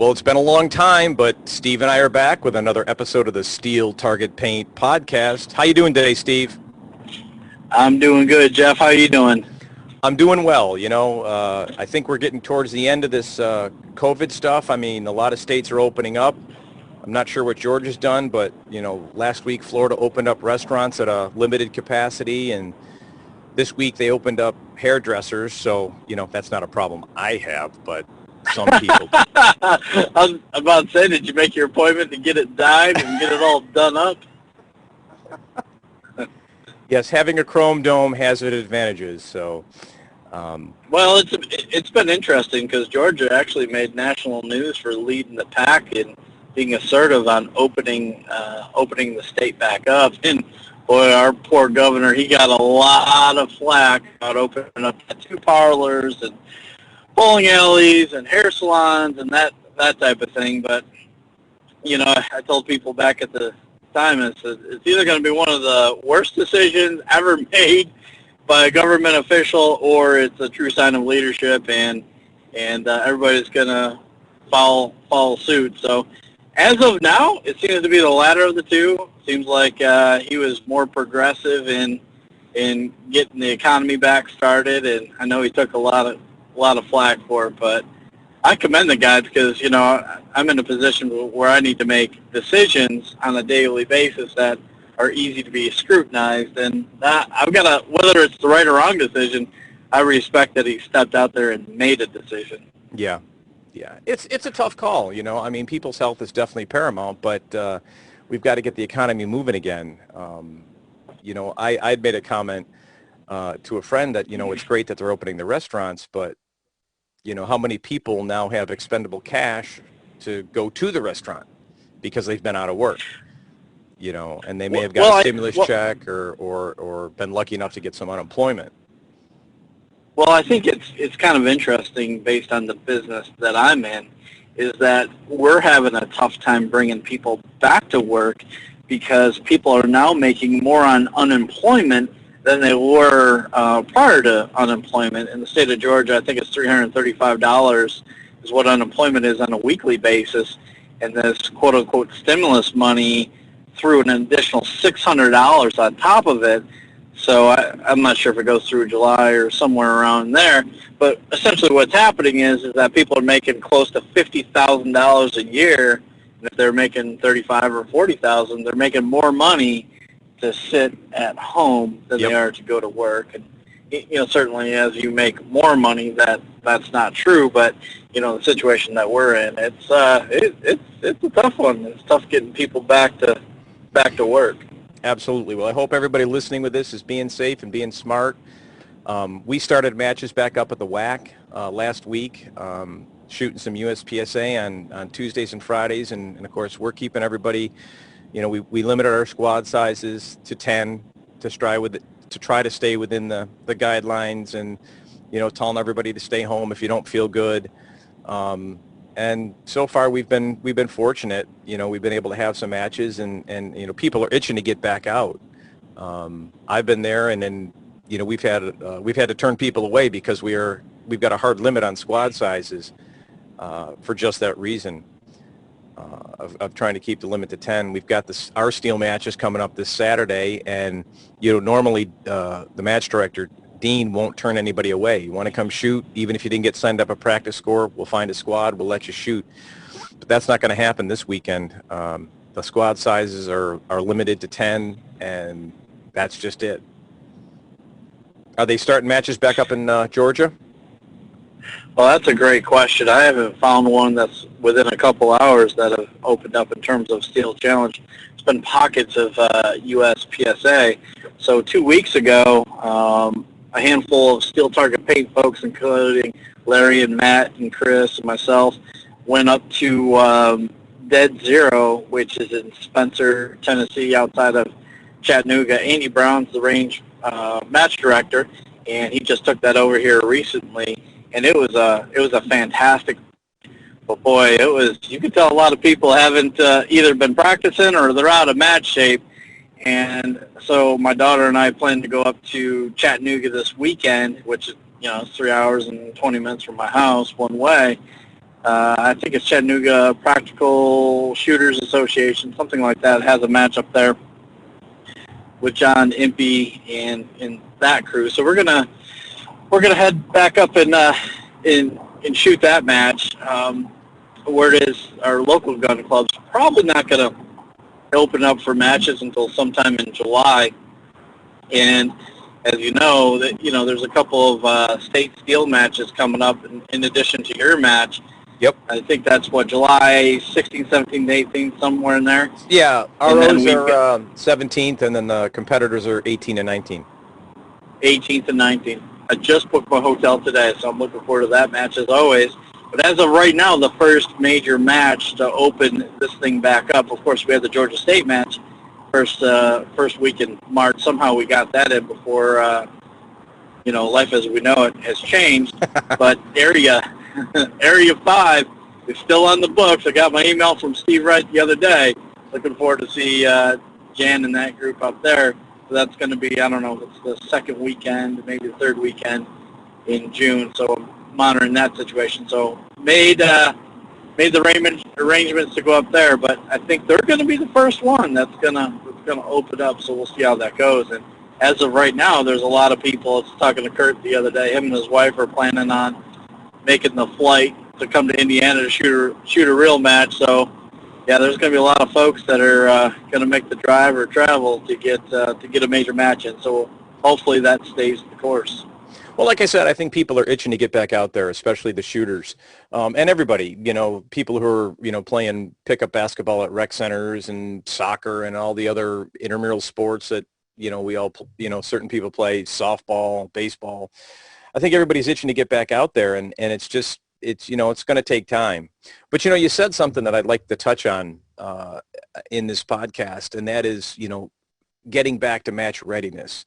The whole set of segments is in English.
Well, it's been a long time, but Steve and I are back with another episode of the Steel Target Paint podcast. How you doing today, Steve? I'm doing good, Jeff. How are you doing? I'm doing well. I think we're getting towards the end of this COVID stuff. I mean, a lot of states are opening up. I'm not sure what Georgia's done, but, last week Florida opened up restaurants at a limited capacity, and this week they opened up hairdressers. So, that's not a problem I have, but some people. I was about to say, did you make your appointment to get it dyed and get it all done up? Yes, having a chrome dome has its advantages. So, well, it's been interesting because Georgia actually made national news for leading the pack and being assertive on opening the state back up. And boy, our poor governor, he got a lot of flack about opening up tattoo parlors and bowling alleys and hair salons and that type of thing. But I told people back at the time, it's either going to be one of the worst decisions ever made by a government official, or it's a true sign of leadership, and everybody's going to follow suit. So as of now, it seems to be the latter of the two. Seems like he was more progressive in getting the economy back started, and I know he took a lot of flack for it, but I commend the guy because, I'm in a position where I need to make decisions on a daily basis that are easy to be scrutinized, and I've got to, whether it's the right or wrong decision, I respect that he stepped out there and made a decision. Yeah. It's a tough call, I mean, people's health is definitely paramount, but we've got to get the economy moving again. I'd made a comment to a friend that, it's great that they're opening the restaurants, but how many people now have expendable cash to go to the restaurant because they've been out of work, and they may have got a stimulus check or been lucky enough to get some unemployment. Well, I think it's kind of interesting based on the business that I'm in, is that we're having a tough time bringing people back to work because people are now making more on unemployment than they were prior to unemployment. In the state of Georgia, I think it's $335 is what unemployment is on a weekly basis, and this quote-unquote stimulus money threw an additional $600 on top of it. So I'm not sure if it goes through July or somewhere around there, but essentially what's happening is that people are making close to $50,000 a year, and if they're making $35,000 or $40,000, they're making more money to sit at home than they are to go to work. And certainly as you make more money, that's not true, but the situation that we're in, it's a tough one. It's tough getting people back to work. Absolutely. Well, I hope everybody listening with this is being safe and being smart. We started matches back up at the WAC last week, shooting some USPSA on Tuesdays and Fridays, and of course we're keeping everybody. We limited our squad sizes to 10 to try to stay within the guidelines, and telling everybody to stay home if you don't feel good. And so far we've been fortunate. We've been able to have some matches, and people are itching to get back out. I've been there, and then we've had to turn people away because we've got a hard limit on squad sizes for just that reason. Of trying to keep the limit to 10. We've got our steel matches coming up this Saturday, and normally the match director, Dean, won't turn anybody away. You want to come shoot, even if you didn't get signed up a practice score, we'll find a squad, we'll let you shoot. But that's not going to happen this weekend. The squad sizes are limited to 10, and that's just it. Are they starting matches back up in Georgia? Well, that's a great question. I haven't found one that's within a couple hours that have opened up in terms of Steel Challenge. It's been pockets of USPSA. So 2 weeks ago, a handful of Steel Target Paint folks, including Larry and Matt and Chris and myself, went up to Dead Zero, which is in Spencer, Tennessee, outside of Chattanooga. Andy Brown's the range match director, and he just took that over here recently. And it was a fantastic, but boy, you could tell a lot of people haven't either been practicing or they're out of match shape. And so my daughter and I plan to go up to Chattanooga this weekend, which is 3 hours and 20 minutes from my house one way. I think it's Chattanooga Practical Shooters Association, something like that, has a match up there with John Impey and that crew. So we're gonna head back up and shoot that match. Where it is, our local gun club's probably not gonna open up for matches until sometime in July. And as you know, there's a couple of state steel matches coming up in addition to your match. Yep. I think that's July 16th, 17th, 18th, somewhere in there. Yeah, our ours are 17th, and then the competitors are 18 and 19. 18th and 19th. I just booked my hotel today, so I'm looking forward to that match as always. But as of right now, the first major match to open this thing back up, of course, we had the Georgia State match first week in March. Somehow we got that in before, life as we know it has changed. But Area 5 is still on the books. I got my email from Steve Wright the other day. Looking forward to see Jan and that group up there. So that's going to be, I don't know, it's the second weekend, maybe the third weekend in June. So I'm monitoring that situation. So made the arrangements to go up there, but I think they're going to be the first one that's going to open up. So we'll see how that goes. And as of right now, there's a lot of people. I was talking to Kurt the other day. Him and his wife are planning on making the flight to come to Indiana to shoot a real match. So yeah, there's going to be a lot of folks that are going to make the drive or travel to get a major match in. So hopefully that stays the course. Well, like I said, I think people are itching to get back out there, especially the shooters, and everybody. People who are playing pickup basketball at rec centers and soccer and all the other intramural sports that we all certain people play, softball, baseball. I think everybody's itching to get back out there, and it's going to take time. But you said something that I'd like to touch on in this podcast, and that is getting back to match readiness.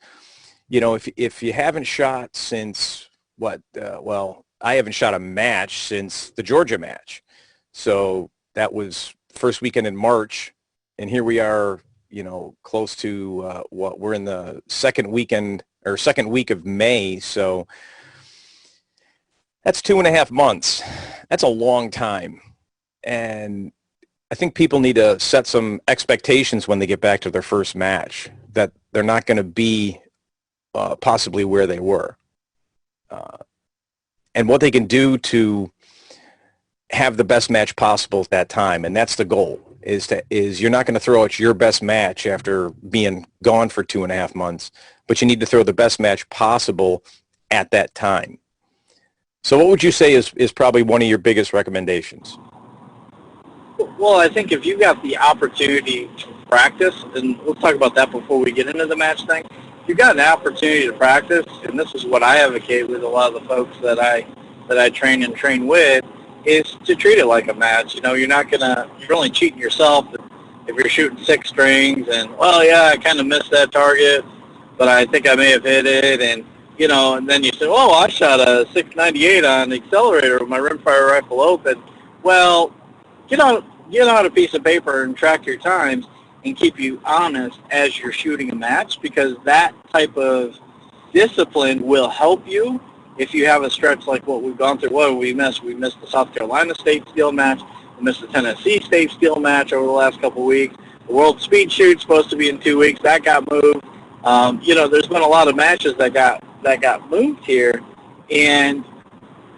If you haven't shot since I haven't shot a match since the Georgia match. So that was first weekend in March, and here we are, close to we're in the second week of May. So that's 2.5 months. That's a long time. And I think people need to set some expectations when they get back to their first match, that they're not going to be possibly where they were, and what they can do to have the best match possible at that time. And that's the goal, is you're not going to throw out your best match after being gone for 2.5 months, but you need to throw the best match possible at that time. So what would you say is probably one of your biggest recommendations? Well, I think if you got the opportunity to practice, and we'll talk about that before we get into the match thing, you got an opportunity to practice, and this is what I advocate with a lot of the folks that I train with, is to treat it like a match. You're only cheating yourself if you're shooting 6 strings and, I kind of missed that target, but I think I may have hit it, and then you say, I shot a 698 on the accelerator with my rimfire rifle open. Well, get out a piece of paper and track your times and keep you honest as you're shooting a match, because that type of discipline will help you if you have a stretch like what we've gone through. What did we miss? We missed the South Carolina State Steel match. We missed the Tennessee State Steel match over the last couple of weeks. The World Speed Shoot's supposed to be in 2 weeks. That got moved. There's been a lot of matches that got moved here, and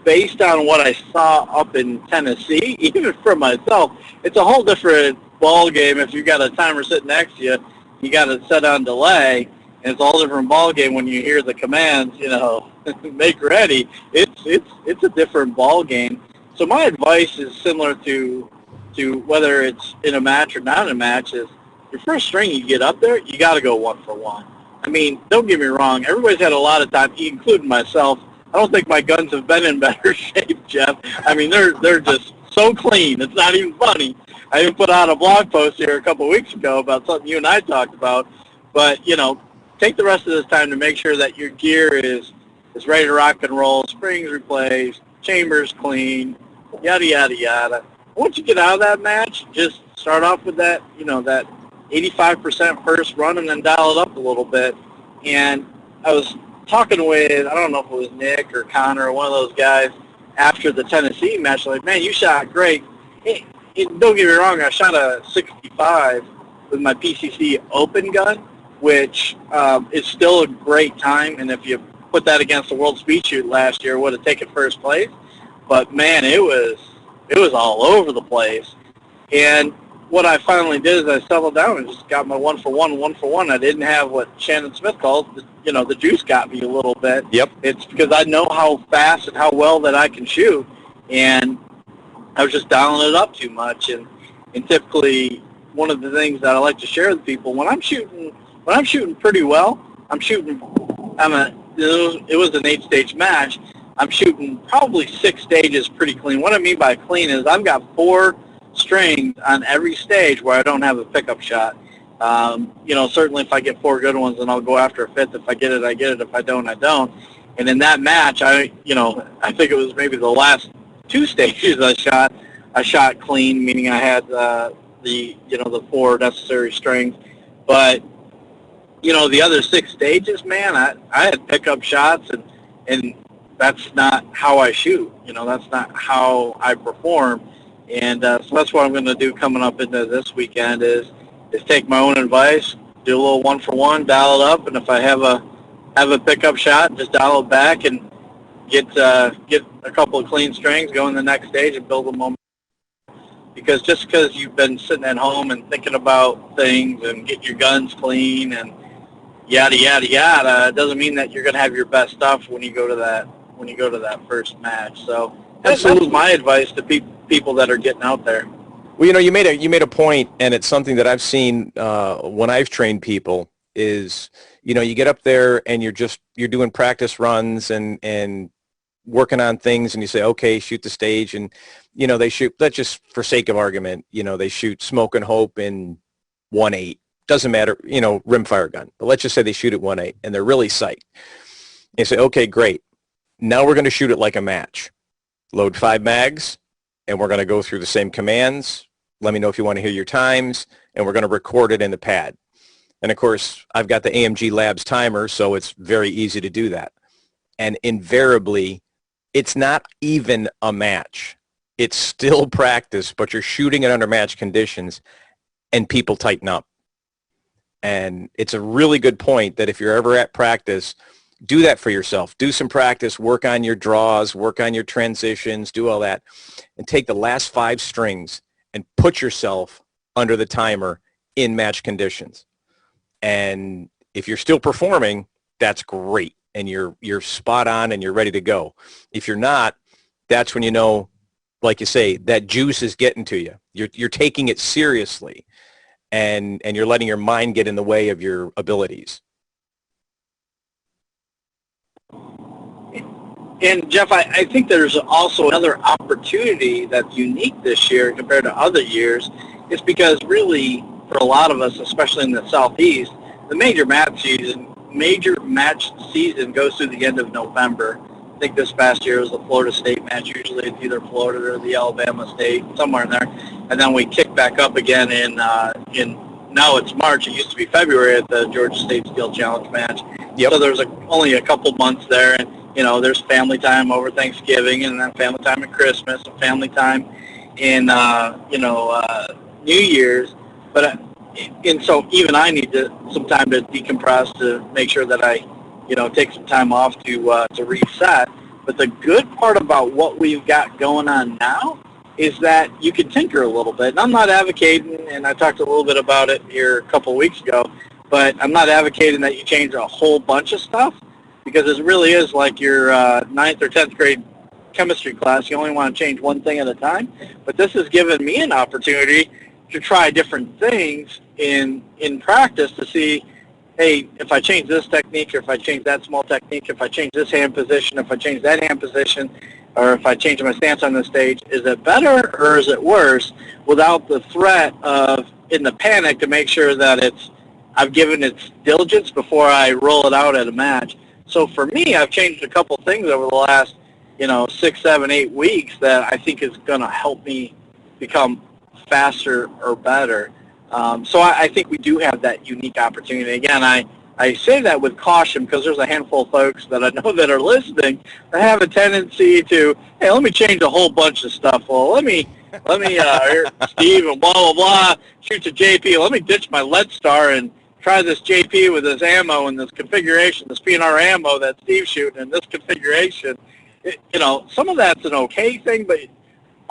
based on what I saw up in Tennessee, even for myself, it's a whole different ball game. If you got a timer sitting next to you, you got it set on delay, and it's a whole different ball game when you hear the commands, make ready. It's a different ball game. So my advice is similar to whether it's in a match or not in a match, is your first string you get up there, you got to go 1 for 1. I mean, don't get me wrong. Everybody's had a lot of time, including myself. I don't think my guns have been in better shape, Jeff. I mean, they're just so clean. It's not even funny. I even put out a blog post here a couple of weeks ago about something you and I talked about. But, take the rest of this time to make sure that your gear is ready to rock and roll, springs replaced, chambers clean, yada, yada, yada. Once you get out of that match, just start off with that, that 85% first run, and then dial it up a little bit. And I was talking with, I don't know if it was Nick or Connor or one of those guys, after the Tennessee match, like, man, you shot great. Don't get me wrong, I shot a 65 with my PCC open gun, which is still a great time, and if you put that against the World Speed Shoot last year, would have taken first place. But man, it was all over the place. And what I finally did is I settled down and just got my 1-for-1. I didn't have what Shannon Smith calls, the juice got me a little bit. Yep. It's because I know how fast and how well that I can shoot, and I was just dialing it up too much. And typically, one of the things that I like to share with people, when I'm shooting pretty well, it was an 8-stage match. I'm shooting probably 6 stages pretty clean. What I mean by clean is I've got 4 strings on every stage where I don't have a pickup shot. Certainly if I get 4 good ones, then I'll go after a 5th. If I get it, I get it. If I don't, I don't. And in that match, I think it was maybe the last 2 stages I shot clean, meaning I had the 4 necessary strings. But the other 6 stages, man, I had pickup shots, and that's not how I shoot. That's not how I perform. And so that's what I'm going to do coming up into this weekend is take my own advice, do a little 1-for-1, dial it up, and if I have a pickup shot, just dial it back and get a couple of clean strings, go in the next stage and build a moment. Because just because you've been sitting at home and thinking about things and getting your guns clean and yada yada yada, doesn't mean that you're going to have your best stuff when you go to that first match. So that's my advice to people that are getting out there. Well, you made a point, and it's something that I've seen when I've trained people is, you get up there and you're doing practice runs and working on things, and you say, okay, shoot the stage, and they shoot. Let's just, for sake of argument, they shoot Smoke and Hope in 1.8. Doesn't matter, rimfire gun. But let's just say they shoot at 1.8, and they're really psyched. And you say, okay, great. Now we're going to shoot it like a match. Load 5 mags, and we're going to go through the same commands. Let me know if you want to hear your times, and we're going to record it in the pad. And, of course, I've got the AMG Labs timer, so it's very easy to do that. And invariably, it's not even a match. It's still practice, but you're shooting it under match conditions, and people tighten up. And it's a really good point that if you're ever at practice, do that for yourself. Do some practice, work on your draws, work on your transitions, do all that, and take the last 5 strings and put yourself under the timer in match conditions. And if you're still performing, that's great, and you're spot on and you're ready to go. If you're not, that's when like you say, that juice is getting to you. You're taking it seriously, and you're letting your mind get in the way of your abilities. And Jeff, I think there's also another opportunity that's unique this year compared to other years. It's because really, for a lot of us, especially in the Southeast, the major match season goes through the end of November. I think this past year was the Florida State match. Usually it's either Florida or the Alabama State, somewhere in there. And then we kick back up again in now it's March. It used to be February at the Georgia State Steel Challenge match. Yep. So there's only a couple months there, and there's family time over Thanksgiving, and then family time at Christmas, and family time in New Year's. But and so even I need some time to decompress, to make sure that I take some time off to reset. But the good part about what we've got going on now is that you can tinker a little bit. And I'm not advocating, and I talked a little bit about it here a couple of weeks ago, but I'm not advocating that you change a whole bunch of stuff, because it really is like your 9th or 10th grade chemistry class. You only want to change one thing at a time. But this has given me an opportunity to try different things in practice to see, hey, if I change this technique, or if I change that small technique, if I change this hand position, if I change that hand position, or if I change my stance on the stage, is it better or is it worse, without the threat of, in the panic, to make sure that I've given it diligence before I roll it out at a match. So for me, I've changed a couple things over the last, 6, 7, 8 weeks that I think is going to help me become faster or better. So I think we do have that unique opportunity. Again, I I say that with caution because there's a handful of folks that I know that are listening that have a tendency to, hey, let me change a whole bunch of stuff. Well, let me, here, Steve and blah, blah, blah, shoot to JP. Let me ditch my lead star and try this JP with this ammo and this configuration, this PNR ammo that Steve's shooting in this configuration. Some of that's an okay thing, but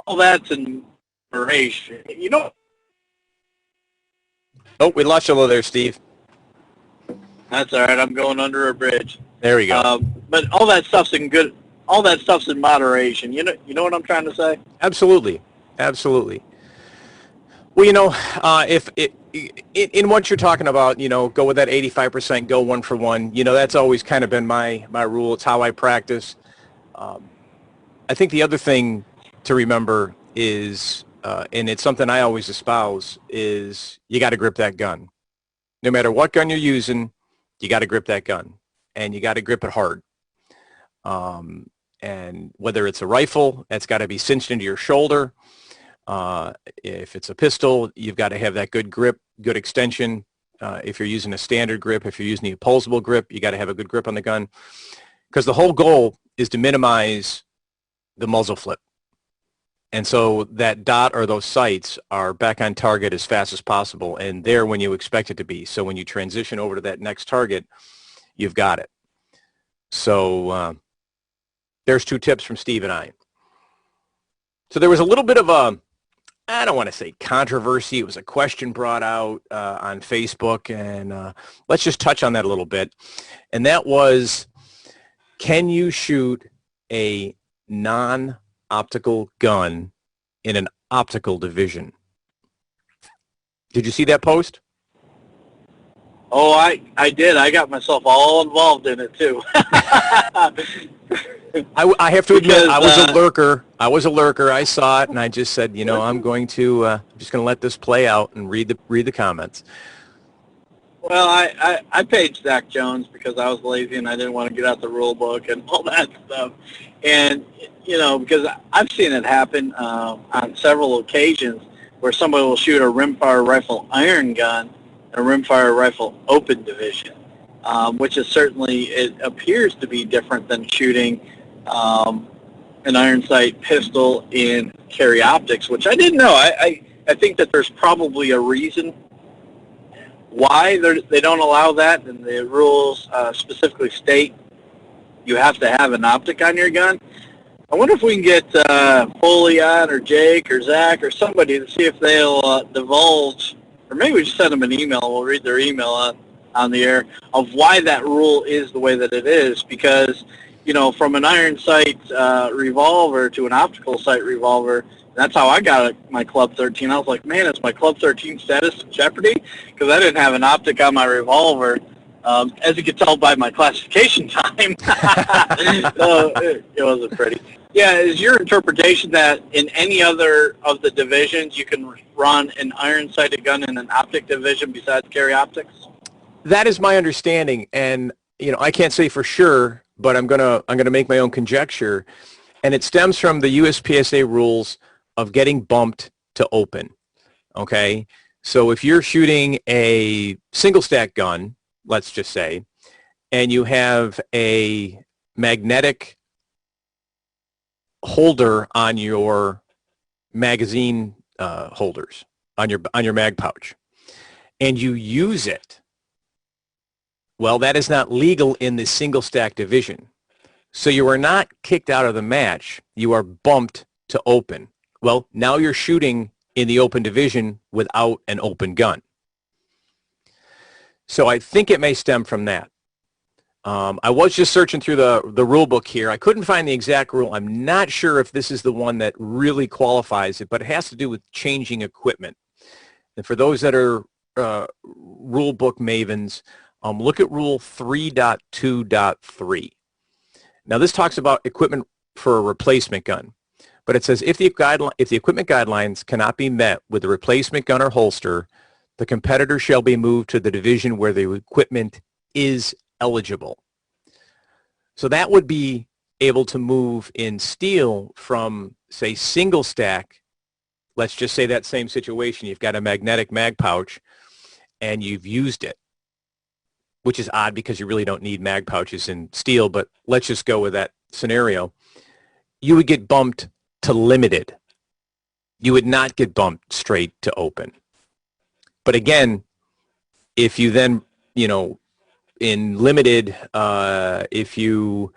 all that's in moderation. Oh, we lost you a little there, Steve. That's all right. I'm going under a bridge. There we go. But all that stuff's in good. All that stuff's in moderation. You know what I'm trying to say? Absolutely, absolutely. Well, if in what you're talking about, go with that 85%, go one for one. That's always kind of been my rule. It's how I practice. I think the other thing to remember is, and it's something I always espouse, is you got to grip that gun. No matter what gun you're using, you got to grip that gun, and you got to grip it hard. And whether it's a rifle, that's got to be cinched into your shoulder. If it's a pistol, you've got to have that good grip, good extension. If you're using a standard grip, if you're using the opposable grip, you got to have a good grip on the gun, because the whole goal is to minimize the muzzle flip. And so that dot or those sights are back on target as fast as possible, and there when you expect it to be. So when you transition over to that next target, you've got it. So there's 2 tips from Steve and I. So there was a little bit of a, I don't want to say controversy. It was a question brought out on Facebook, and let's just touch on that a little bit. And that was, can you shoot a non-optical gun in an optical division? Did you see that post? Oh, I did. I got myself all involved in it too. I have to admit, I was a lurker. I saw it, and I just said, I'm just going to let this play out and read the comments. Well, I paid Zach Jones because I was lazy and I didn't want to get out the rule book and all that stuff. And, because I've seen it happen on several occasions where somebody will shoot a rimfire rifle iron gun and a rimfire rifle open division, which is certainly, it appears to be different than shooting an iron sight pistol in carry optics, which I didn't know. I think that there's probably a reason why they don't allow that, and the rules specifically state you have to have an optic on your gun. I wonder if we can get Foley on, or Jake, or Zach, or somebody to see if they'll divulge, or maybe we just send them an email and we'll read their email on the air, of why that rule is the way that it is. Because, from an iron sight revolver to an optical sight revolver, that's how I got my Club 13. I was like, man, is my Club 13 status in jeopardy? Because I didn't have an optic on my revolver. As you can tell by my classification time, it wasn't pretty. Yeah, is your interpretation that in any other of the divisions you can run an iron-sighted gun in an optic division besides carry optics? That is my understanding, and I can't say for sure, but I'm gonna make my own conjecture, and it stems from the USPSA rules of getting bumped to open. Okay, so if you're shooting a single stack gun, let's just say, and you have a magnetic holder on your magazine holders, on your mag pouch, and you use it, well, that is not legal in the single stack division. So you are not kicked out of the match. You are bumped to open. Well, now you're shooting in the open division without an open gun. So I think it may stem from that. I was just searching through the rule book here. I couldn't find the exact rule. I'm not sure if this is the one that really qualifies it, but it has to do with changing equipment. And for those that are rule book mavens, look at Rule 3.2.3. Now this talks about equipment for a replacement gun, but it says if the equipment guidelines cannot be met with a replacement gun or holster, the competitor shall be moved to the division where the equipment is eligible. So that would be able to move in steel from, say, single stack. Let's just say that same situation. You've got a magnetic mag pouch and you've used it. which is odd because you really don't need mag pouches in steel, but let's just go with that scenario. You would get bumped to limited. You would not get bumped straight to open. But again, if you then, in limited, if you,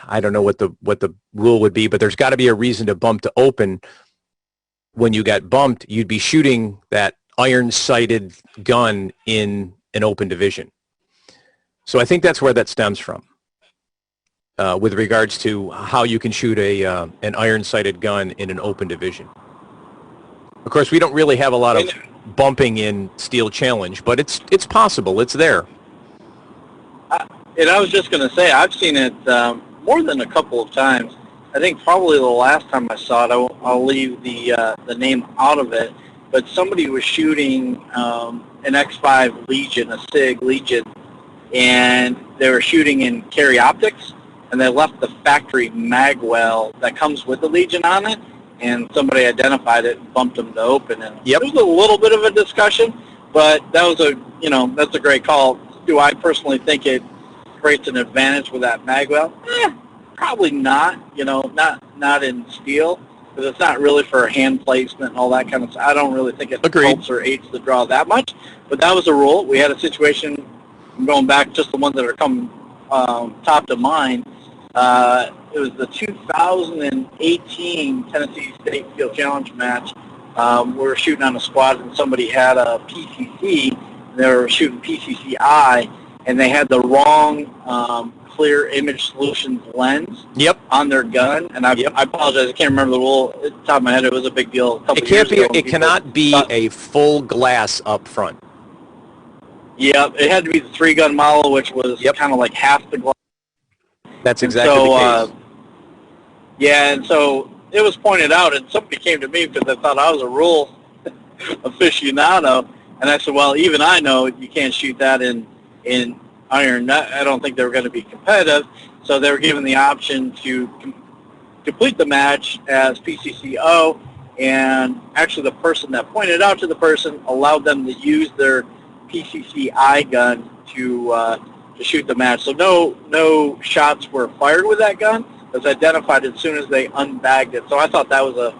I don't know what the rule would be, but there's got to be a reason to bump to open. When you got bumped, you'd be shooting that iron-sighted gun in an open division. So I think that's where that stems from, with regards to how you can shoot an iron-sighted gun in an open division. Of course, we don't really have a lot of bumping in Steel Challenge, but it's possible. It's there. And I was just going to say, I've seen it more than a couple of times. I think probably the last time I saw it, I'll leave the name out of it, but somebody was shooting an X5 Legion, a SIG Legion, and they were shooting in carry optics, and they left the factory mag well that comes with the Legion on it, and somebody identified it and bumped them to open. And Yep. It was a little bit of a discussion, but that was that's a great call. Do I personally think it creates an advantage with that mag well? Probably not. Not in steel, because it's not really for hand placement and all that kind of stuff. I don't really think it helps or aids the draw that much. But that was a rule. We had a situation, going back just the ones that are coming top to mind. It was the 2018 Tennessee State Field Challenge match. We were shooting on a squad, and somebody had a PCC. They were shooting PCCI, and they had the wrong clear image solutions lens on their gun. And I apologize, I can't remember the rule at the top of my head. It was a big deal. It cannot be a full glass up front. Yeah, it had to be the 3-gun model, which was kind of like half the glass. That's exactly the case. And so it was pointed out, and somebody came to me because they thought I was a rule aficionado, and I said, well, even I know you can't shoot that in iron. I don't think they were going to be competitive, so they were given the option to complete the match as PCCO, and actually the person that pointed out to the person allowed them to use their PCCI gun to shoot the match. So no shots were fired with that gun. It was identified as soon as they unbagged it. So I thought that was a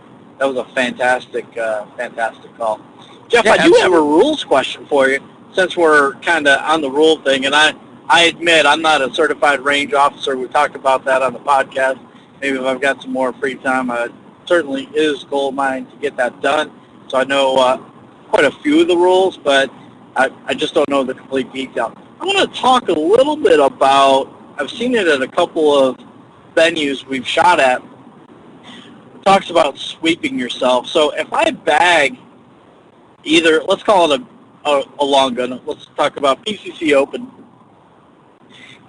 fantastic call. Jeff, I do have a rules question for you, since we're kind of on the rule thing. And I admit I'm not a certified range officer. We talked about that on the podcast. Maybe if I've got some more free time, certainly is goal of mine to get that done. So I know quite a few of the rules, but I just don't know the complete detail. I want to talk a little bit about, I've seen it at a couple of venues we've shot at. It talks about sweeping yourself. So if I bag either, let's call it a long gun, let's talk about PCC open,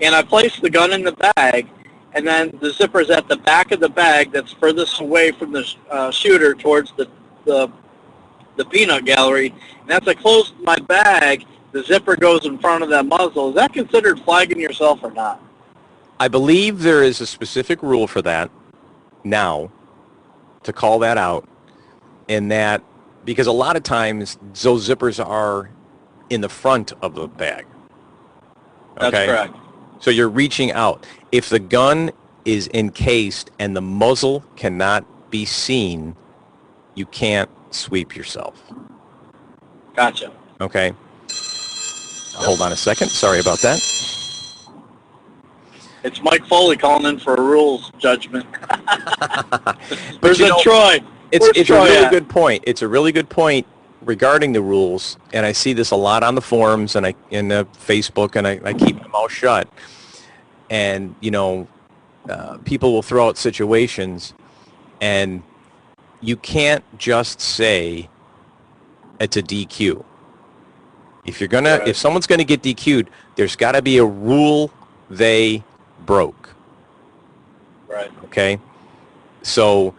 and I place the gun in the bag, and then the zipper's at the back of the bag that's furthest away from the shooter towards the peanut gallery, and as I close my bag, the zipper goes in front of that muzzle. Is that considered flagging yourself or not? I believe there is a specific rule for that now, to call that out, and that because a lot of times those zippers are in the front of the bag. Okay? That's correct. So you're reaching out. If the gun is encased and the muzzle cannot be seen, you can't sweep yourself. Gotcha. Okay. Hold on a second. Sorry about that. It's Mike Foley calling in for a rules judgment. There's Troy. It's a really good point. It's a really good point regarding the rules, and I see this a lot on the forums and in Facebook, and I keep my mouth shut. And people will throw out situations, and you can't just say it's a DQ. If someone's gonna get DQ'd, there's got to be a rule they broke. Right. Okay. So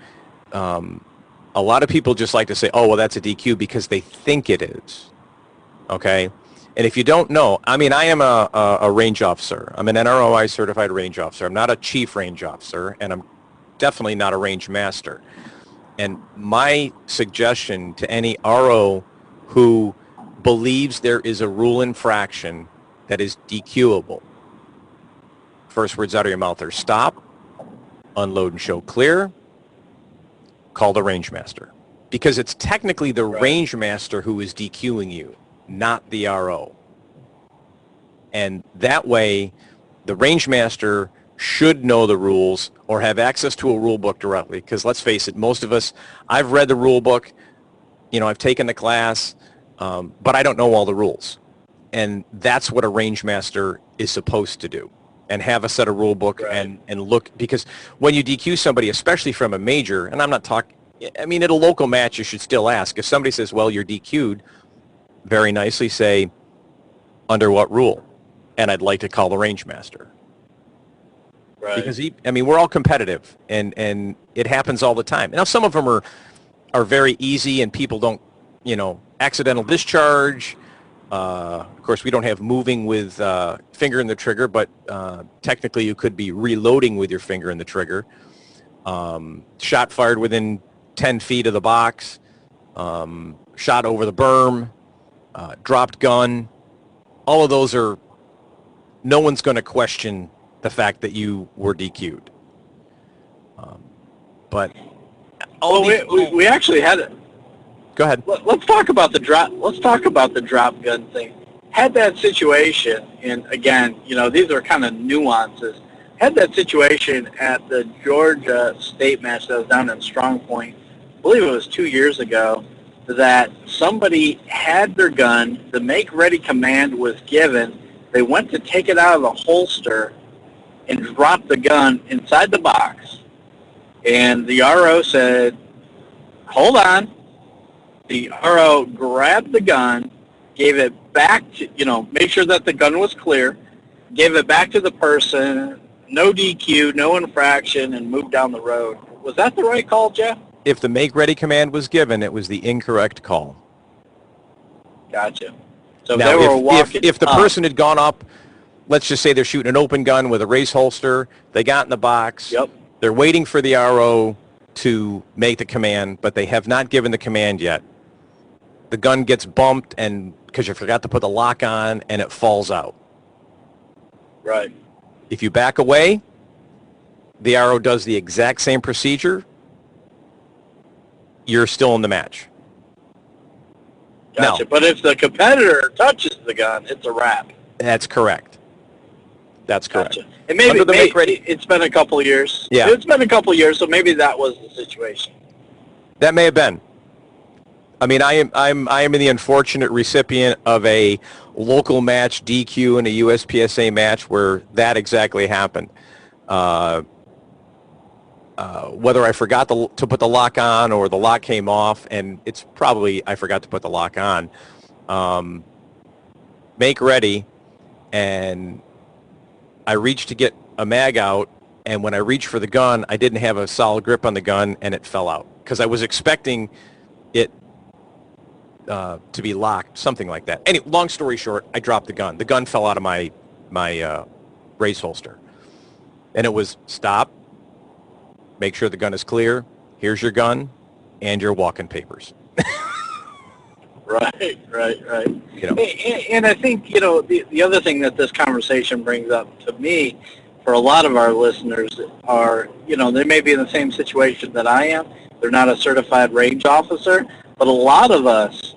a lot of people just like to say, oh, well, that's a DQ because they think it is. Okay. And if you don't know, I mean, I am a range officer. I'm an NROI certified range officer. I'm not a chief range officer, and I'm definitely not a range master. And my suggestion to any RO who believes there is a rule infraction that is DQable, first words out of your mouth are stop, unload and show clear, call the range master. Because it's technically the range master who is DQing you, not the RO. And that way, the range master should know the rules or have access to a rule book directly. Because let's face it, most of us, I've read the rule book, I've taken the class, but I don't know all the rules. And that's what a range master is supposed to do, and have a set of rule book and look, because when you DQ somebody, especially from a major, and I'm not talking, at a local match you should still ask. If somebody says, well, you're DQ'd, very nicely say, under what rule? And I'd like to call the range master. Right. Because we're all competitive, and it happens all the time. Now some of them are very easy, and people don't, accidental discharge. Of course, we don't have moving with finger in the trigger, but technically you could be reloading with your finger in the trigger. Shot fired within 10 feet of the box, shot over the berm, dropped gun. All of those are, no one's going to question the fact that you were DQ'd. But we actually had it. Go ahead. Let's talk about the drop. Let's talk about the drop gun thing. Had that situation, and again, these are kind of nuances. Had that situation at the Georgia state match that was down in Strong Point, I believe it was 2 years ago, that somebody had their gun, the make ready command was given, they went to take it out of the holster and dropped the gun inside the box, and the RO said, hold on. The RO grabbed the gun, gave it back to, made sure that the gun was clear, gave it back to the person, no DQ, no infraction, and moved down the road. Was that the right call, Jeff? If the make ready command was given, it was the incorrect call. Gotcha. So now, if the person had gone up, let's just say they're shooting an open gun with a race holster, they got in the box, yep. They're waiting for the RO to make the command, but they have not given the command yet. The gun gets bumped, and because you forgot to put the lock on, and it falls out. Right. If you back away, the RO does the exact same procedure. You're still in the match. Gotcha. Now, but if the competitor touches the gun, it's a wrap. That's correct. That's correct. Gotcha. And maybe it's been a couple of years. Yeah. It's been a couple of years, so maybe that was the situation. That may have been. I am the unfortunate recipient of a local match DQ in a USPSA match where that exactly happened. Whether I forgot to put the lock on or the lock came off, and it's probably I forgot to put the lock on. Make ready, and I reached to get a mag out, and when I reached for the gun, I didn't have a solid grip on the gun, and it fell out because I was expecting it to be locked, something like that. Anyway, long story short, I dropped the gun. The gun fell out of my race holster, and it was stop. Make sure the gun is clear. Here's your gun and your walking papers. Right. And I think, the other thing that this conversation brings up to me, for a lot of our listeners are, they may be in the same situation that I am. They're not a certified range officer, but a lot of us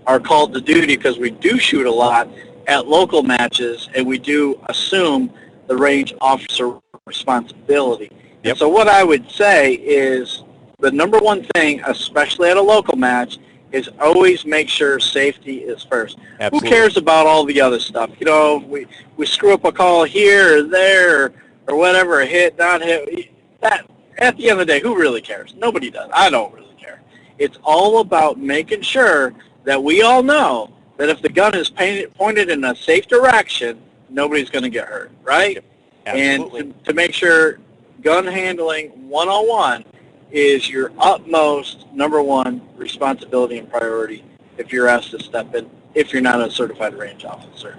are called to duty because we do shoot a lot at local matches, and we do assume the range officer responsibility. Yep. So what I would say is the number one thing, especially at a local match, is always make sure safety is first. Absolutely. Who cares about all the other stuff? We screw up a call here or there or whatever, a hit, not hit. That, at the end of the day, who really cares? Nobody does. I don't really care. It's all about making sure that we all know that if the gun is pointed in a safe direction, nobody's going to get hurt, right? Absolutely. And to make sure gun handling 101 is your utmost number one responsibility and priority if you're asked to step in, if you're not a certified range officer.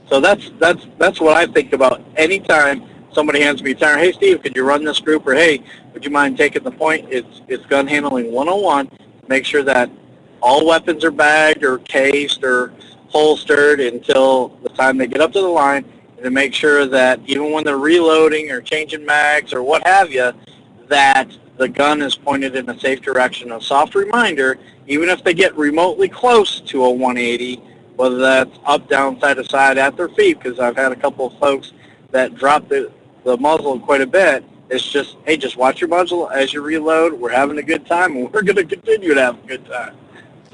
So that's what I think about anytime somebody hands me a tire. Hey, Steve, could you run this group? Or, hey, would you mind taking the point? It's gun handling 101. Make sure that all weapons are bagged or cased or holstered until the time they get up to the line, and to make sure that even when they're reloading or changing mags or what have you, that the gun is pointed in a safe direction. A soft reminder, even if they get remotely close to a 180, whether that's up, down, side to side, at their feet, because I've had a couple of folks that drop the muzzle quite a bit. It's just, hey, just watch your muzzle as you reload. We're having a good time, and we're going to continue to have a good time.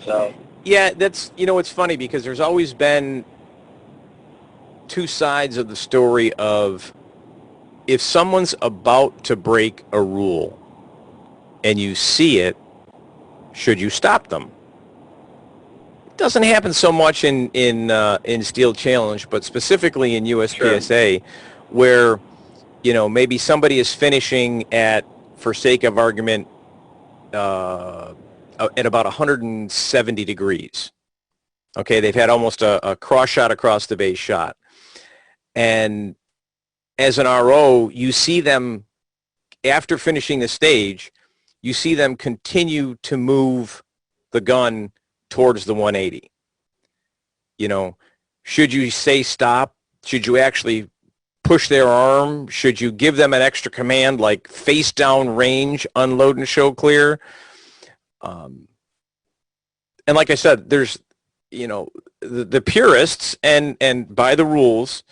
So, yeah, that's, it's funny because there's always been two sides of the story of if someone's about to break a rule and you see it, should you stop them? It doesn't happen so much in Steel Challenge, but specifically in USPSA, sure, where maybe somebody is finishing at, for sake of argument, at about 170 degrees. Okay, they've had almost a cross shot across the base shot. And as an RO, you see them, after finishing the stage, you see them continue to move the gun towards the 180. Should you say stop? Should you actually push their arm? Should you give them an extra command like face down range, unload and show clear? And like I said, there's, the purists and by the rules,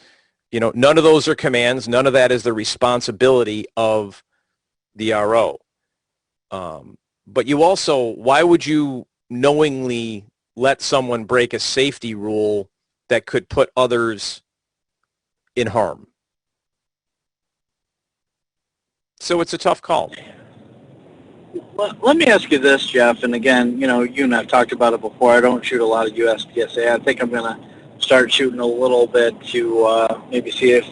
none of those are commands. None of that is the responsibility of the RO. But you also, why would you knowingly let someone break a safety rule that could put others in harm? So it's a tough call. Well, let me ask you this, Jeff, and again, you and I have talked about it before. I don't shoot a lot of USPSA. I think I'm going to start shooting a little bit to maybe see if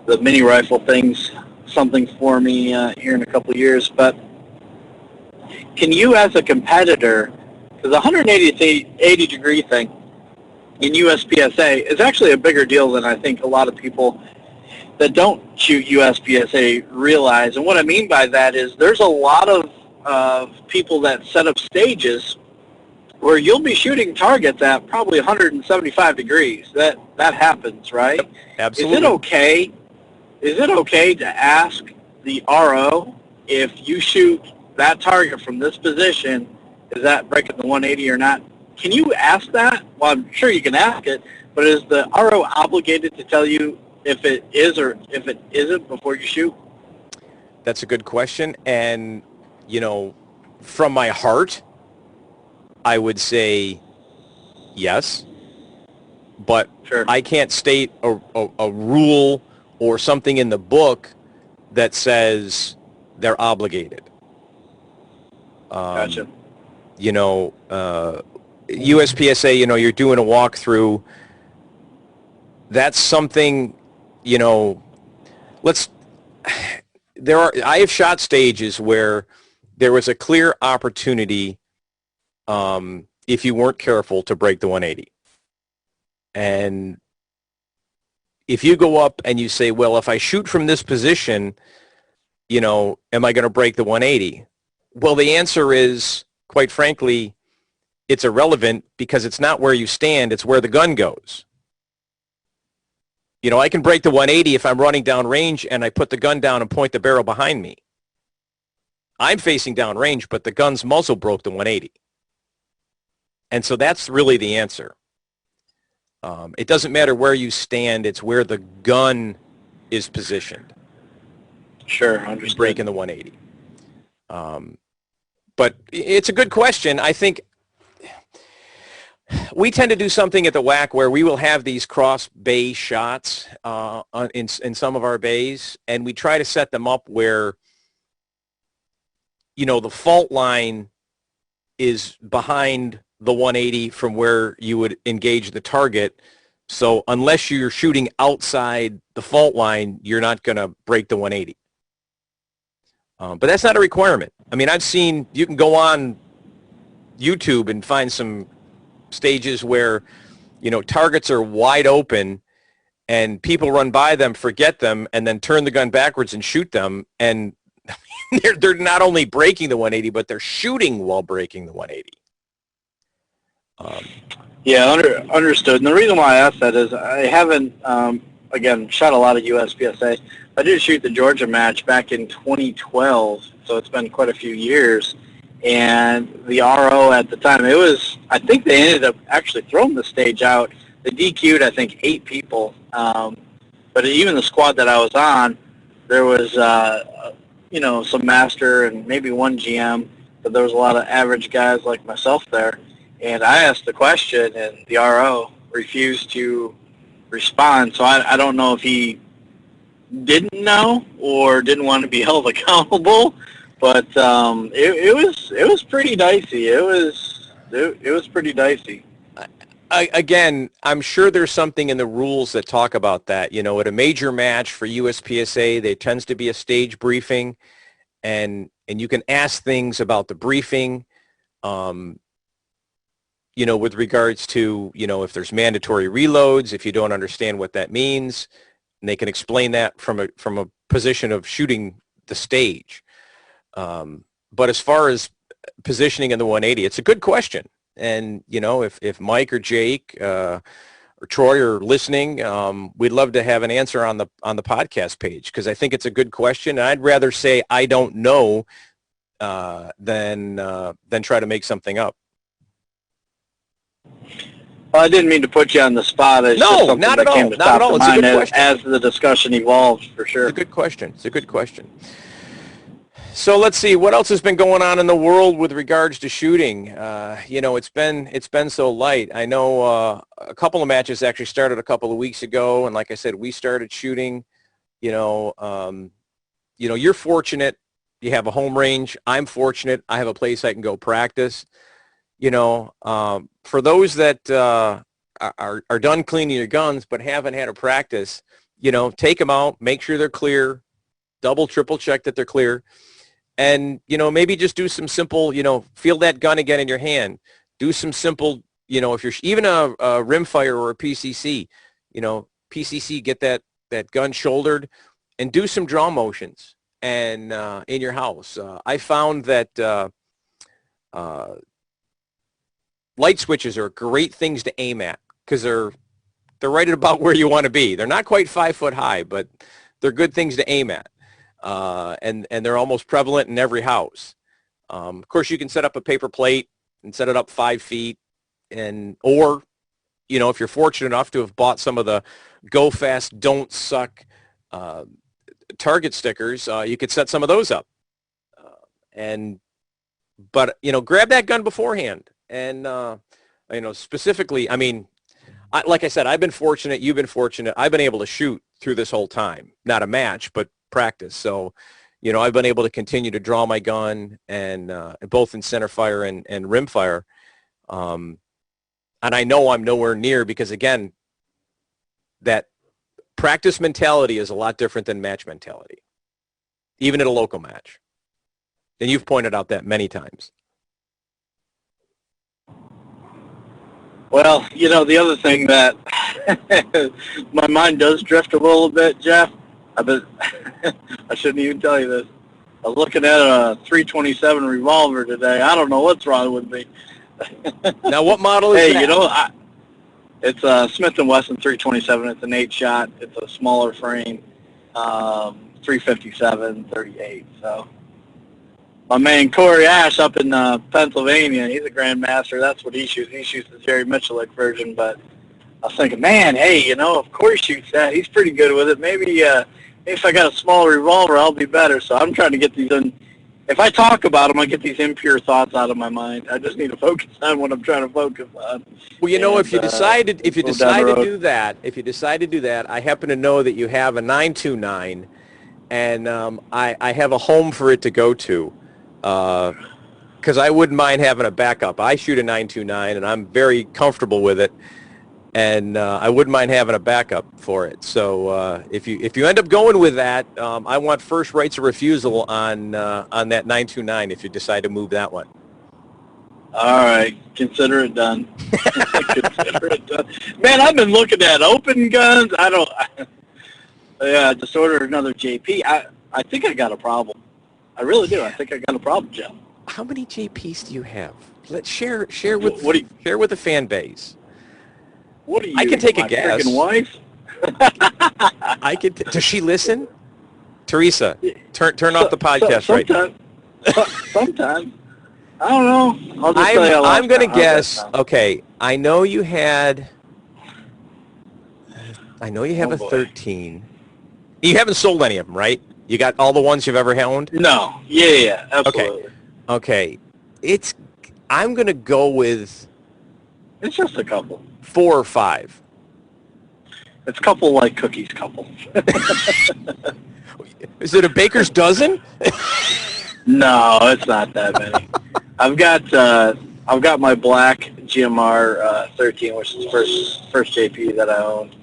the mini rifle thing's something for me here in a couple of years. But can you, as a competitor, because the 180 degree thing in USPSA is actually a bigger deal than I think a lot of people that don't shoot USPSA realize. And what I mean by that is there's a lot of people that set up stages where you'll be shooting targets at probably 175 degrees. That happens, right? Yep, absolutely. Is it okay to ask the RO if you shoot that target from this position, is that breaking the 180 or not? Can you ask that? Well, I'm sure you can ask it, but is the RO obligated to tell you if it is or if it isn't before you shoot? That's a good question. And, from my heart, I would say yes. But sure, I can't state a rule or something in the book that says they're obligated. Gotcha. USPSA, you're doing a walkthrough. That's something, I have shot stages where there was a clear opportunity, if you weren't careful, to break the 180. And if you go up and you say, well, if I shoot from this position, am I going to break the 180? Well, the answer is, quite frankly, it's irrelevant because it's not where you stand, it's where the gun goes. I can break the 180 if I'm running down range and I put the gun down and point the barrel behind me. I'm facing down range, but the gun's muzzle broke the 180. And so that's really the answer. It doesn't matter where you stand, it's where the gun is positioned. Sure, understood. Breaking the 180. But it's a good question. I think we tend to do something at the WAC where we will have these cross bay shots in some of our bays, and we try to set them up where, the fault line is behind the 180 from where you would engage the target. So unless you're shooting outside the fault line, you're not going to break the 180. But that's not a requirement. I mean, I've seen, you can go on YouTube and find some stages where, targets are wide open and people run by them, forget them, and then turn the gun backwards and shoot them. And they're not only breaking the 180, but they're shooting while breaking the 180. Yeah, understood. And the reason why I asked that is I haven't, again, shot a lot of USPSA. I did shoot the Georgia match back in 2012, so it's been quite a few years. And the RO at the time, I think they ended up actually throwing the stage out. They DQ'd, I think, 8 people. But even the squad that I was on, there was, some master and maybe one GM, but there was a lot of average guys like myself there. And I asked the question, and the RO refused to respond. So I don't know if he didn't know or didn't want to be held accountable. But it was pretty dicey. It was pretty dicey. Again, I'm sure there's something in the rules that talk about that. You know, at a major match for USPSA, there tends to be a stage briefing, and you can ask things about the briefing. With regards to, if there's mandatory reloads, if you don't understand what that means, and they can explain that from a position of shooting the stage. But as far as positioning in the 180, it's a good question. And, if Mike or Jake or Troy are listening, we'd love to have an answer on the podcast page, because I think it's a good question. And I'd rather say I don't know than try to make something up. Well, I didn't mean to put you on the spot. It's just something not that at all. came to Not top at all. of It's a mind good question. as the discussion evolved, for sure. It's a good question. It's a good question. So let's see what else has been going on in the world with regards to shooting. It's been so light. I know a couple of matches actually started a couple of weeks ago, and like I said, we started shooting. You're fortunate. You have a home range. I'm fortunate. I have a place I can go practice. For those that are done cleaning your guns but haven't had a practice, take them out, make sure they're clear, double, triple check that they're clear. And, maybe just do some simple, feel that gun again in your hand. Do some simple, if you're even a rimfire or a PCC, PCC, get that gun shouldered and do some draw motions and in your house. I found that light switches are great things to aim at, because they're right at about where you want to be. They're not quite 5 foot high, but they're good things to aim at. And they're almost prevalent in every house. Of course, you can set up a paper plate and set it up 5 feet, or if you're fortunate enough to have bought some of the Go Fast, Don't Suck target stickers, you could set some of those up. But grab that gun beforehand. And, specifically, like I said, I've been fortunate. You've been fortunate. I've been able to shoot through this whole time. Not a match, but practice. So, I've been able to continue to draw my gun, and both in center fire and rim fire. And I know I'm nowhere near, because, again, that practice mentality is a lot different than match mentality, even at a local match. And you've pointed out that many times. Well, the other thing that my mind does drift a little bit, Jeff, I shouldn't even tell you this. I was looking at a 327 revolver today. I don't know what's wrong with me. Now, what model is that? It's a Smith & Wesson 327. It's an 8-shot. It's a smaller frame, 357, 38. So my man Corey Ash up in Pennsylvania, he's a grandmaster. That's what he shoots. He shoots the Jerry Michalik version. But I was thinking, man, hey, if Corey shoots that, he's pretty good with it. Maybe if I got a smaller revolver, I'll be better. So I'm trying to get these in. If I talk about them, I get these impure thoughts out of my mind. I just need to focus on what I'm trying to focus on. Well, if you decide to do that, I happen to know that you have a 929, and I have a home for it to go to, because I wouldn't mind having a backup. I shoot a 929, and I'm very comfortable with it. And I wouldn't mind having a backup for it. So if you end up going with that, I want first rights of refusal on that 929 if you decide to move that one. All right, consider it done. Consider it done. Man, I've been looking at open guns. Just ordered another JP. I think I got a problem. I really do. I think I got a problem, Jeff. How many JPs do you have? Let's share with share with the fan base. What are you? I can take a my guess. Freaking wife? I can. Does she listen? Teresa, turn off the podcast right now. Sometimes. I don't know. I'll just tell you I'm going to guess. Okay, I know you have a 13. You haven't sold any of them, right? You got all the ones you've ever owned? No. Yeah, absolutely. Okay. I'm going to go with... It's just a couple. 4 or 5. It's a couple like cookies couple. Is it a baker's dozen? No, it's not that many. I've got my black GMR 13, which is the first JP that I owned.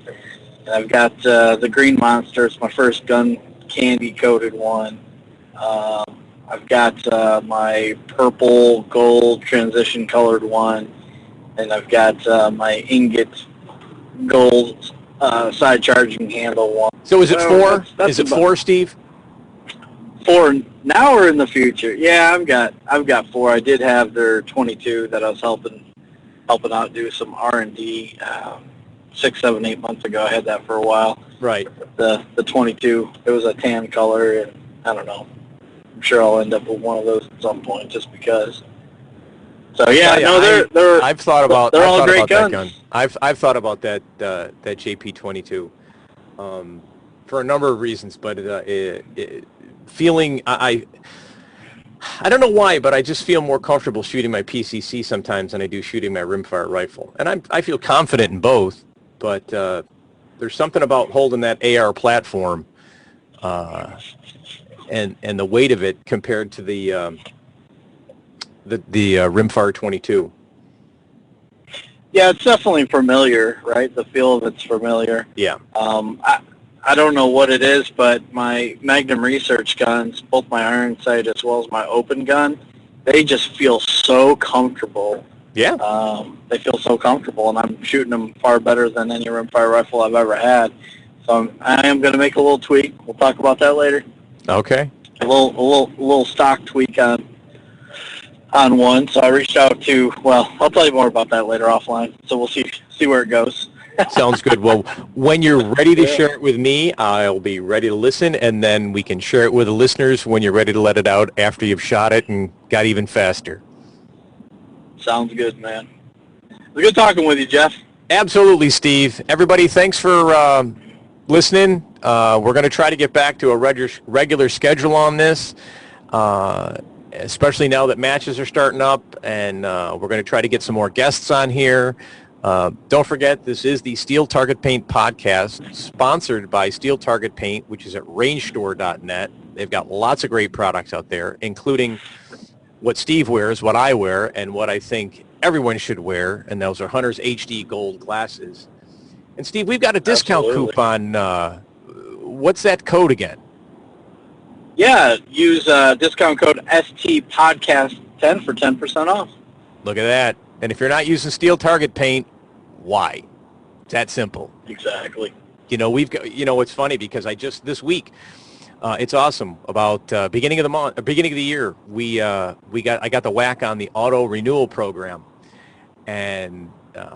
And I've got the Green Monster. It's my first gun candy coated one. I've got my purple gold transition colored one, and I've got my ingot gold side charging handle one. So is it 4? Is it 4, Steve? 4 now or in the future? Yeah, I've got 4. I did have their 22 that I was helping out do some R&D 6, 7, 8 months ago. I had that for a while. Right. The 22. It was a tan color, and I don't know. I'm sure I'll end up with one of those at some point, just because. So yeah, they're. I've thought about. They're I've all thought great about guns. that gun. I've thought about that JP22, for a number of reasons, but feeling I don't know why, but I just feel more comfortable shooting my PCC sometimes than I do shooting my rimfire rifle, and I feel confident in both, but there's something about holding that AR platform and the weight of it compared to the rimfire 22. Yeah, it's definitely familiar, right? The feel of it's familiar. Yeah. I don't know what it is, but my Magnum Research guns, both my iron sight as well as my open gun, they just feel so comfortable. Yeah. They feel so comfortable, and I'm shooting them far better than any rimfire rifle I've ever had. So I am going to make a little tweak. We'll talk about that later. Okay. A little stock tweak on one. So I reached out to, well, I'll tell you more about that later offline. So we'll see where it goes. Sounds good. Well, when you're ready to share it with me, I'll be ready to listen, and then we can share it with the listeners when you're ready to let it out after you've shot it and got even faster. Sounds good, man. It was good talking with you, Jeff. Absolutely, Steve. Everybody, thanks for listening. We're going to try to get back to a regular schedule on this, especially now that matches are starting up, and we're going to try to get some more guests on here. Don't forget, this is the Steel Target Paint podcast, sponsored by Steel Target Paint, which is at rangestore.net. They've got lots of great products out there, including what Steve wears, what I wear, and what I think everyone should wear, and those are Hunter's HD Gold glasses. And Steve, we've got a discount coupon. What's that code again? Yeah, use discount code STPodcast10 for 10% off. Look at that. And if you're not using Steel Target Paint, why? It's that simple. Exactly. We've got, it's funny because this week, it's awesome. About beginning of the year, I got the whack on the auto renewal program, and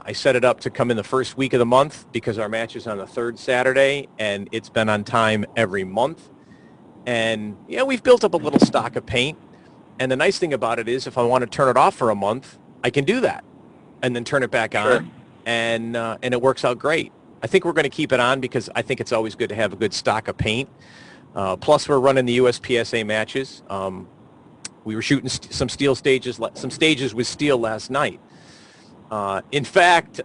I set it up to come in the first week of the month because our match is on the third Saturday, and it's been on time every month. And we've built up a little stock of paint, and the nice thing about it is if I want to turn it off for a month, I can do that and then turn it back on, and it works out great. I think we're going to keep it on because I think it's always good to have a good stock of paint. Plus, we're running the USPSA matches. We were shooting some stages with steel last night. In fact,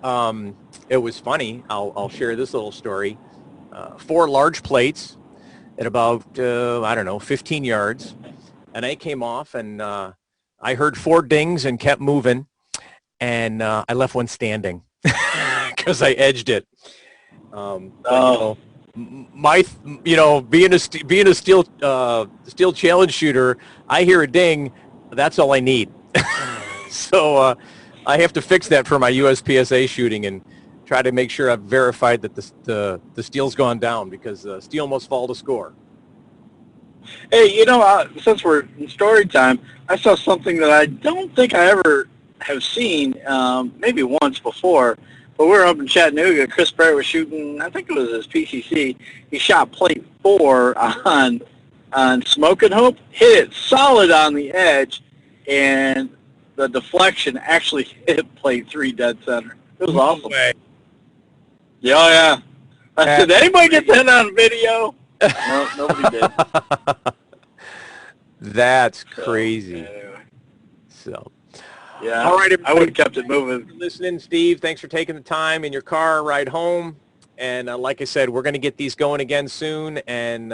it was funny. I'll share this little story. 4 large plates at about 15 yards, and I came off and I heard 4 dings and kept moving, and I left one standing because I edged it. Being a steel challenge shooter, I hear a ding, that's all I need. So I have to fix that for my USPSA shooting and try to make sure I've verified that the steel's gone down, because steel must fall to score. Hey, since we're in story time, I saw something that I don't think I ever have seen maybe once before, but we were up in Chattanooga. Chris Barrett was shooting, I think it was his PCC. He shot plate 4 on Smoke and Hope, hit it solid on the edge, and the deflection actually hit plate 3 dead center. It was awesome. Way. Yeah, oh, yeah. I said, did anybody get that on video? No, nobody did. That's crazy. Anyway. So, yeah, all right, I would have kept it moving. Listening, Steve, thanks for taking the time in your car ride home. And like I said, we're going to get these going again soon, and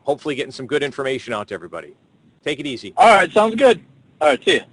hopefully getting some good information out to everybody. Take it easy. All right, sounds good. All right, see ya.